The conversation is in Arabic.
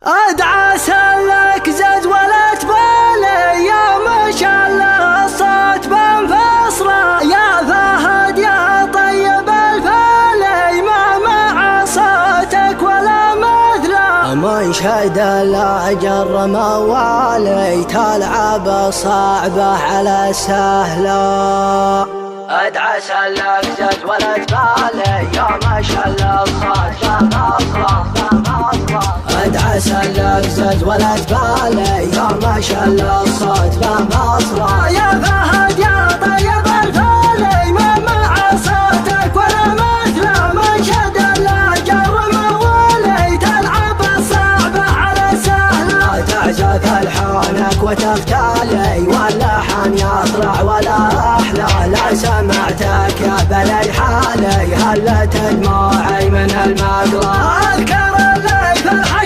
ادعى سلك جدولة بالي يا ما شاء الله الصوت بانفصله يا فهد يا طيب الفالي ما مع صوتك ولا مثله من شهد الاجر موالي تلعب صعبه على سهله ادعى سلك جدولة بالي يا ما شاء الله الصوت بانفصله ادعى سلك جدولة بالي يا ما شاء الله الصوت بانفصله يا فهد يا طيب الفالي ما مع صوتك ولا مثله من شد الاجر موالي تلعب الصعبه على سهله تعزف الحانك وتفتالي واللحن يطلع ولا احلى لا سمعتك يا بلي حالي هلت دموعي من المقلة اذكر اللي في الحشا